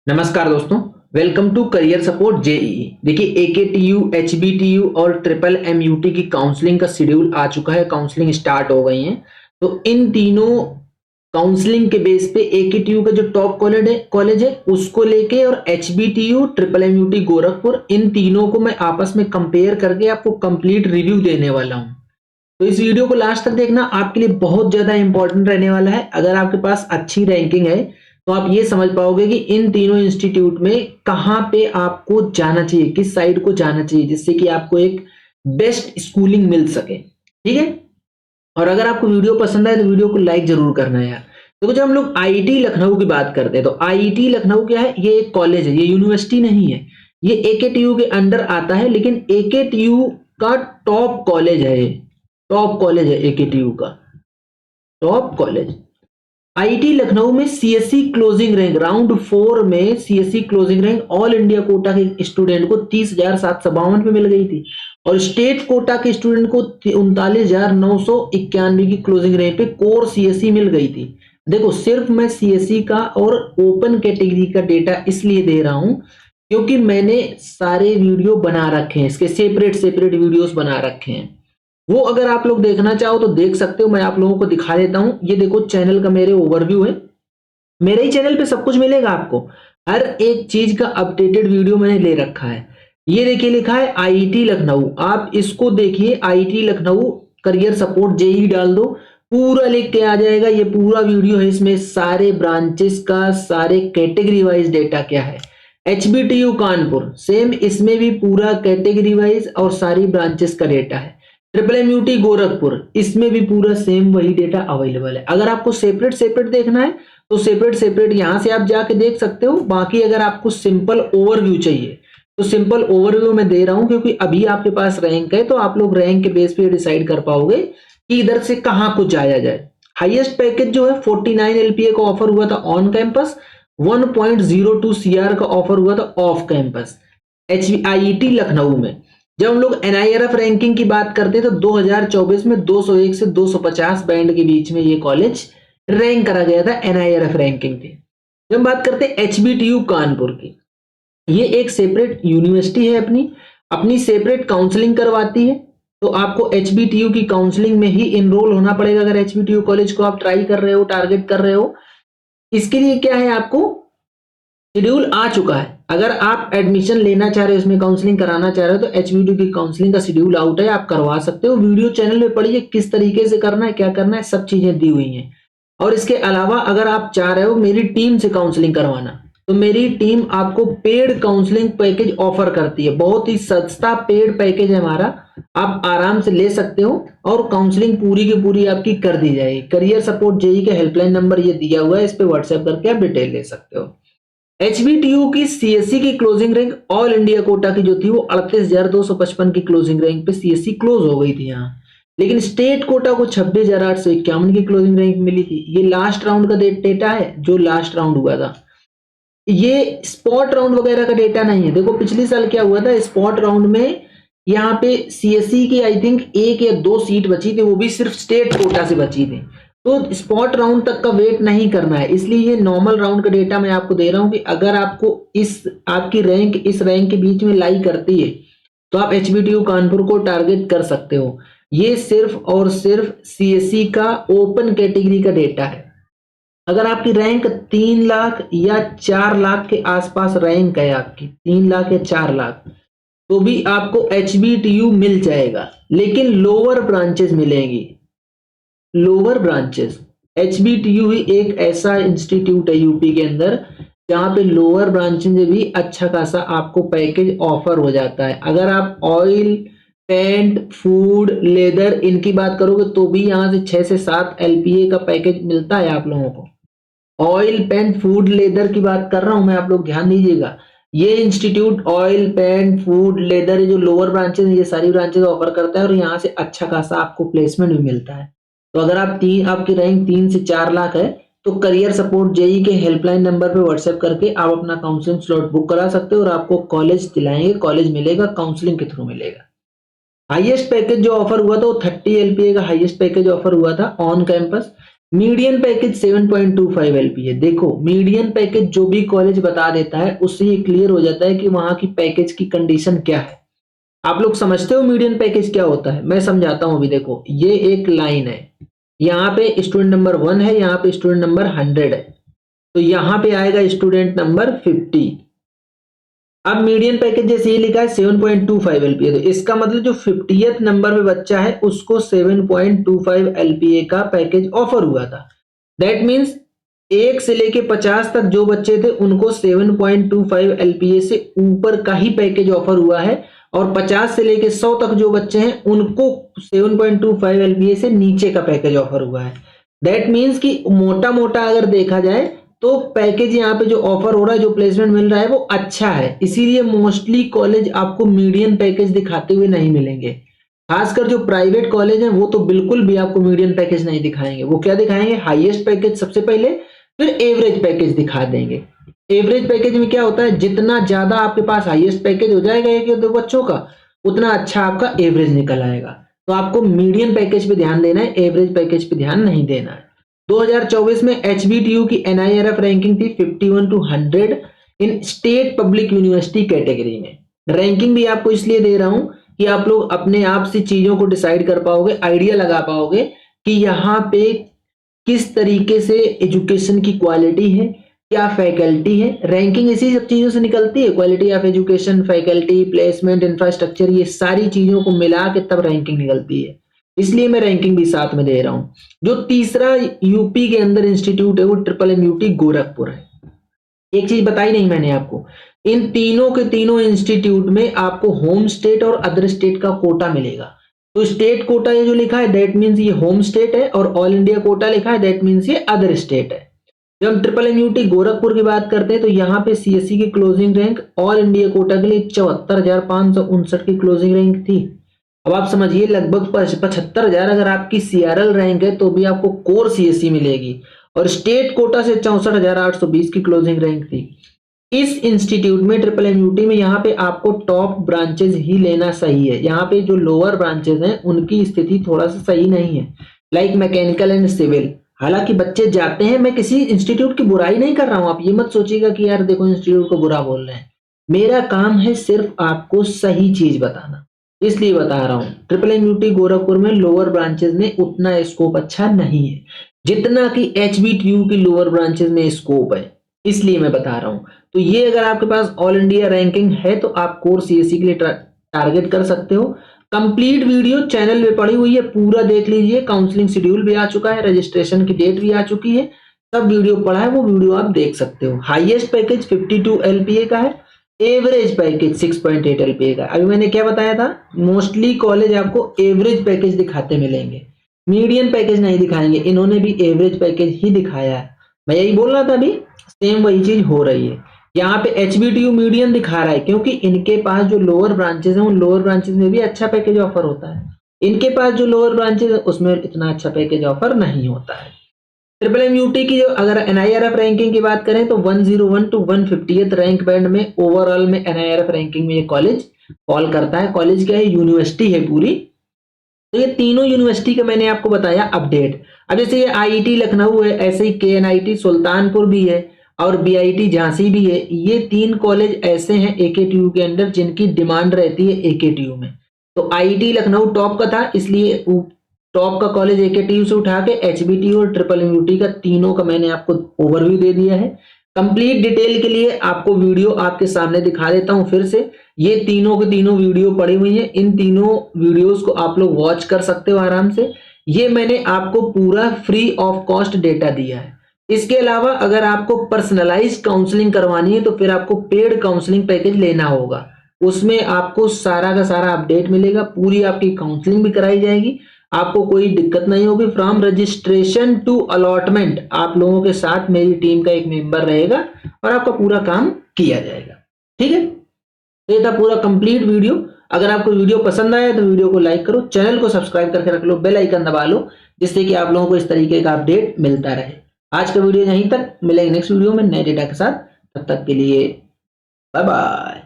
नमस्कार दोस्तों, welcome to career support JEE. देखिए एकेटीयू, एचबीटीयू और ट्रिपल एमयूटी की काउंसलिंग का शेड्यूल आ चुका है। काउंसलिंग स्टार्ट हो गई है। तो इन तीनों काउंसलिंग के बेस पे एकेटीयू का जो टॉप कॉलेज है उसको लेके और एचबीटीयू, ट्रिपल एमयूटी गोरखपुर, इन तीनों को मैं आपस में कंपेयर करके आपको कंप्लीट रिव्यू देने वाला हूँ। तो इस वीडियो को लास्ट तक देखना, आपके लिए बहुत ज्यादा इंपॉर्टेंट रहने वाला है। अगर आपके पास अच्छी रैंकिंग है तो आप ये समझ पाओगे कि इन तीनों इंस्टीट्यूट में कहाँ पे आपको जाना चाहिए, किस साइड को जाना चाहिए, जिससे कि आपको एक बेस्ट स्कूलिंग मिल सके। ठीक है। और अगर आपको वीडियो पसंद आए तो वीडियो को लाइक जरूर करना है यार। तो जब हम लोग आईआईटी लखनऊ की बात करते हैं तो आईआईटी लखनऊ क्या है? ये एक कॉलेज है, ये यूनिवर्सिटी नहीं है। ये एकेटीयू के अंडर आता है, लेकिन एकेटीयू का टॉप कॉलेज है। ये टॉप कॉलेज है एकेटीयू का, टॉप कॉलेज। आईआईटी लखनऊ में सीएससी क्लोजिंग रैंक राउंड 4 में CSC closing rank all India quota के स्टूडेंट को 30,752 पे मिल गई थी और स्टेट कोटा के स्टूडेंट को 39,991 की क्लोजिंग रैंक पे कोर सीएससी मिल गई थी। देखो, सिर्फ मैं सीएससी का और ओपन कैटेगरी का डेटा इसलिए दे रहा हूं क्योंकि मैंने सारे वीडियो बना रखे हैं, इसके सेपरेट सेपरेट वीडियोस बना रखे हैं। वो अगर आप लोग देखना चाहो तो देख सकते हो। मैं आप लोगों को दिखा देता हूं। ये देखो, चैनल का मेरे ओवरव्यू है। मेरे ही चैनल पे सब कुछ मिलेगा आपको, हर एक चीज का अपडेटेड वीडियो मैंने ले रखा है। ये देखिए, लिखा है आईआईटी लखनऊ, आप इसको देखिए। IIT Lucknow career support JEE डाल दो, पूरा लिख के आ जाएगा। ये पूरा वीडियो है, इसमें सारे ब्रांचेस का, सारे कैटेगरी वाइज डेटा क्या है। एचबीटीयू कानपुर सेम, इसमें भी पूरा कैटेगरी वाइज और सारी ब्रांचेस का डेटा है। ट्रिपल एमयूटी गोरखपुर, इसमें भी पूरा सेम वही डेटा अवेलेबल है। अगर आपको सेपरेट सेपरेट देखना है तो सेपरेट सेपरेट यहां से आप जाके देख सकते हो। बाकी अगर आपको सिंपल ओवरव्यू चाहिए तो सिंपल ओवरव्यू मैं दे रहा हूं, क्योंकि अभी आपके पास रैंक है तो आप लोग रैंक के बेस पे डिसाइड कर पाओगे कि इधर से कहां को जाया जाए। हाईएस्ट पैकेज जो है 49 एलपीए का ऑफर हुआ था ऑन कैंपस, 1.02 सीआर का ऑफर हुआ था ऑफ कैंपस आईआईटी लखनऊ में। जब हम लोग एनआईआरएफ रैंकिंग की बात करते हैं तो 2024 में 201 से 250 बैंड के बीच में ये कॉलेज रैंक करा गया था एनआईआरएफ रैंकिंग के। जब हम बात करते हैं एचबीटीयू कानपुर की, ये एक सेपरेट यूनिवर्सिटी है, अपनी अपनी सेपरेट काउंसलिंग करवाती है। तो आपको एचबीटीयू की काउंसलिंग में ही इनरोल होना पड़ेगा अगर एचबीटीयू कॉलेज को आप ट्राई कर रहे हो, टारगेट कर रहे हो। इसके लिए क्या है, आपको शेड्यूल आ चुका है। अगर आप एडमिशन लेना चाह रहे हो, इसमें काउंसलिंग कराना चाह रहे हो, तो एचबीटी की काउंसलिंग का शेड्यूल आउट है, आप करवा सकते हो। वीडियो चैनल में पढ़िए किस तरीके से करना है, क्या करना है, सब चीजें दी हुई हैं। और इसके अलावा अगर आप चाह रहे हो मेरी टीम से काउंसलिंग करवाना, तो मेरी टीम आपको पेड काउंसलिंग पैकेज ऑफर करती है। बहुत ही सस्ता पेड पैकेज है हमारा, आप आराम से ले सकते हो और काउंसलिंग पूरी की पूरी आपकी कर दी जाएगी। करियर सपोर्ट जेई का हेल्पलाइन नंबर ये दिया हुआ है, इस पे व्हाट्सएप करके आप डिटेल ले सकते हो। एचबीटीयू की सीएससी की closing rank all India quota की जो थी वो 38,255 की क्लोजिंग रैंक पे सीएससी क्लोज हो गई थी यहाँ। लेकिन स्टेट कोटा को 26,851 की क्लोजिंग रैंक मिली थी। ये लास्ट राउंड का डेटा है, जो लास्ट राउंड हुआ था। ये स्पॉट राउंड वगैरह का डेटा नहीं है। देखो पिछले साल क्या हुआ था, स्पॉट राउंड में यहाँ पे सीएससी की आई थिंक 1 या 2 सीट बची थी, वो भी सिर्फ स्टेट कोटा से बची थी। तो स्पॉट राउंड तक का वेट नहीं करना है, इसलिए ये नॉर्मल राउंड का डेटा मैं आपको दे रहा हूं कि अगर आपको आपकी रैंक इस रैंक के बीच में लाई करती है तो आप एचबीटीयू कानपुर को टारगेट कर सकते हो। ये सिर्फ और सिर्फ सीएससी का ओपन कैटेगरी का डेटा है। अगर आपकी रैंक 3 लाख या 4 लाख के आसपास रैंक है आपकी, 3 लाख या 4 लाख, तो भी आपको एचबीटीयू मिल जाएगा, लेकिन लोअर ब्रांचेस मिलेंगी। लोअर ब्रांचेस, एचबीटीयू ही एक ऐसा इंस्टीट्यूट है यूपी के अंदर जहां पे लोअर ब्रांच में भी अच्छा खासा आपको पैकेज ऑफर हो जाता है। अगर आप ऑयल, पेंट, फूड, लेदर इनकी बात करोगे तो भी यहाँ से 6 से 7 एलपीए का पैकेज मिलता है आप लोगों को। ऑयल, पेंट, फूड, लेदर की बात कर रहा हूं मैं, आप लोग ध्यान दीजिएगा। ये institute oil, paint, food, leather, ये जो लोअर ब्रांचेस ये सारी ब्रांचेस ऑफर करता है और यहाँ से अच्छा खासा आपको प्लेसमेंट भी मिलता है। तो अगर आपकी रैंक 3 से 4 लाख है तो करियर सपोर्ट जेई के हेल्पलाइन नंबर पे व्हाट्सएप करके आप अपना काउंसलिंग स्लॉट बुक करा सकते हो और आपको कॉलेज दिलाएंगे, कॉलेज मिलेगा, काउंसलिंग के थ्रू मिलेगा। हाईएस्ट पैकेज जो ऑफर हुआ था वो 30 एलपीए का हाईएस्ट पैकेज ऑफर हुआ था on campus. Median package 7.25 LPA। देखो मीडियन पैकेज जो भी कॉलेज बता देता है उससे ये क्लियर हो जाता है कि वहां की पैकेज की कंडीशन क्या है। आप लोग समझते हो मीडियन पैकेज क्या होता है? मैं समझाता हूं। अभी देखो ये एक लाइन है, यहाँ पे स्टूडेंट नंबर 1 है, यहाँ पे स्टूडेंट नंबर 100 है, तो यहाँ पे आएगा स्टूडेंट नंबर 50। अब मीडियन पैकेज जैसे ये लिखा है 7.25 LPA, तो इसका मतलब जो 50th नंबर पे बच्चा है उसको 7.25 LPA का पैकेज ऑफर हुआ था। दैट मीन्स 1 से लेके 50 तक जो बच्चे थे उनको 7.25 LPA से ऊपर का ही पैकेज ऑफर हुआ है, और 50 से लेके 100 तक जो बच्चे हैं उनको 7.25 LPA से नीचे का पैकेज ऑफर हुआ है। दैट मीन्स कि मोटा मोटा अगर देखा जाए तो पैकेज यहाँ पे जो ऑफर हो रहा है, जो प्लेसमेंट मिल रहा है वो अच्छा है। इसीलिए मोस्टली कॉलेज आपको मीडियन पैकेज दिखाते हुए नहीं मिलेंगे। खासकर जो प्राइवेट कॉलेज है वो तो बिल्कुल भी आपको मीडियन पैकेज नहीं दिखाएंगे। वो क्या दिखाएंगे? हाईएस्ट पैकेज सबसे पहले, फिर एवरेज पैकेज दिखा देंगे। एवरेज पैकेज में क्या होता है, जितना ज्यादा आपके पास हाईएस्ट पैकेज हो जाएगा एक या दो बच्चों का, उतना अच्छा आपका एवरेज निकल आएगा। तो आपको मीडियन पैकेज पे ध्यान देना है, एवरेज पैकेज पे ध्यान नहीं देना है। 2024 में HBTU की NIRF रैंकिंग थी 51 to 100 in state public university category में। रैंकिंग भी आपको इसलिए दे रहा हूं कि आप लोग अपने आप से चीजों को डिसाइड कर पाओगे, आइडिया लगा पाओगे कि यहाँ पे किस तरीके से एजुकेशन की क्वालिटी है, क्या फैकल्टी है। रैंकिंग इसी सब चीजों से निकलती है, quality of education, faculty, placement, infrastructure, ये सारी चीजों को मिला के तब रैंकिंग निकलती है। इसलिए मैं रैंकिंग भी साथ में दे रहा हूं। जो तीसरा यूपी के अंदर इंस्टीट्यूट है वो MMMUT गोरखपुर है। एक चीज बताई नहीं मैंने आपको, इन तीनों के तीनों इंस्टीट्यूट में आपको होम स्टेट और अदर स्टेट का कोटा मिलेगा। तो स्टेट कोटा ये जो लिखा है दैट मीन्स ये होम स्टेट है, और ऑल इंडिया कोटा लिखा है दैट मीन्स ये अदर स्टेट है। जब हम MMMUT गोरखपुर की बात करते हैं तो यहाँ पे CSE की closing rank all India quota के लिए 74,559 की क्लोजिंग रैंक थी। अब आप समझिए लगभग 75,000 अगर आपकी CRL रैंक है तो भी आपको कोर CSE मिलेगी, और स्टेट कोटा से 64,820 की क्लोजिंग रैंक थी। इस इंस्टीट्यूट में MMMUT में यहाँ पे आपको टॉप ब्रांचेस ही लेना सही है। यहाँ पे जो लोअर ब्रांचेस हैं उनकी स्थिति थोड़ा सा सही नहीं है, लाइक मैकेनिकल एंड सिविल। हालांकि बच्चे जाते हैं, मैं किसी इंस्टीट्यूट की बुराई नहीं कर रहा हूं, आप ये मत सोचिएगा कि यार देखो इंस्टीट्यूट को बुरा बोल रहे हैं। मेरा काम है सिर्फ आपको सही चीज बताना, इसलिए बता रहा हूं। MMMUT गोरखपुर में लोअर ब्रांचेस में उतना स्कोप अच्छा नहीं है जितना कि HBTU की लोअर ब्रांचेस में स्कोप है, इसलिए मैं बता रहा हूं। तो ये अगर आपके पास ऑल इंडिया रैंकिंग है तो आप कोर CSE के लिए टारगेट कर सकते हो। कंप्लीट वीडियो चैनल में पड़ी हुई है, पूरा देख लीजिए। काउंसलिंग शेड्यूल भी आ चुका है, रजिस्ट्रेशन की डेट भी आ चुकी है, सब वीडियो पड़ा है, वो वीडियो आप देख सकते हो। हाईएस्ट पैकेज 52 LPA का है, एवरेज पैकेज 6.8 LPA का। अभी मैंने क्या बताया था, मोस्टली कॉलेज आपको एवरेज पैकेज दिखाते मिलेंगे, मीडियन पैकेज नहीं दिखाएंगे। इन्होंने भी एवरेज पैकेज ही दिखाया है, मैं यही बोल रहा था। अभी सेम वही चीज हो रही है। यहाँ पे HBTU मीडियन दिखा रहा है क्योंकि इनके पास जो लोअर ब्रांचेस हैं उन लोअर ब्रांचेस में भी अच्छा पैकेज ऑफर होता है। इनके पास जो लोअर ब्रांचेस है उसमें इतना अच्छा पैकेज ऑफर नहीं होता है। MMMUT की जो अगर NIRF रैंकिंग की बात करें तो 101 to 150th रैंक बैंड में ओवरऑल में NIRF रैंकिंग में ये कॉलेज फॉल करता है। कॉलेज क्या है, यूनिवर्सिटी है पूरी। तो ये तीनों यूनिवर्सिटी का मैंने आपको बताया अपडेट। अब जैसे ये IIT लखनऊ है, ऐसे ही KNIT सुल्तानपुर भी है और BIT झांसी भी है। ये 3 कॉलेज ऐसे हैं AKTU के अंदर जिनकी डिमांड रहती है AKTU में। तो IIT लखनऊ टॉप का था, इसलिए टॉप का कॉलेज AKTU से उठा के HBTU और MMMUT का तीनों का मैंने आपको ओवरव्यू दे दिया है। कंप्लीट डिटेल के लिए आपको वीडियो आपके सामने दिखा देता हूं फिर से। ये तीनों के तीनों वीडियो पड़ी हुई हैं, इन तीनों वीडियोस को आप लोग वॉच कर सकते हो आराम से। ये मैंने आपको पूरा फ्री ऑफ कॉस्ट डेटा दिया है। इसके अलावा अगर आपको पर्सनलाइज्ड काउंसलिंग करवानी है तो फिर आपको पेड काउंसलिंग पैकेज लेना होगा। उसमें आपको सारा का सारा अपडेट मिलेगा, पूरी आपकी काउंसलिंग भी कराई जाएगी, आपको कोई दिक्कत नहीं होगी। फ्रॉम रजिस्ट्रेशन टू अलॉटमेंट आप लोगों के साथ मेरी टीम का एक मेंबर रहेगा और आपका पूरा काम किया जाएगा। ठीक है, तो ये था पूरा कंप्लीट वीडियो। अगर आपको वीडियो पसंद आया तो वीडियो को लाइक करो, चैनल को सब्सक्राइब करके रख लो, बेल आइकन दबा लो, जिससे कि आप लोगों को इस तरीके का अपडेट मिलता रहे। आज का वीडियो यहीं तक, मिलेंगे नेक्स्ट वीडियो में नए डेटा के साथ। तब तक के लिए बाय बाय।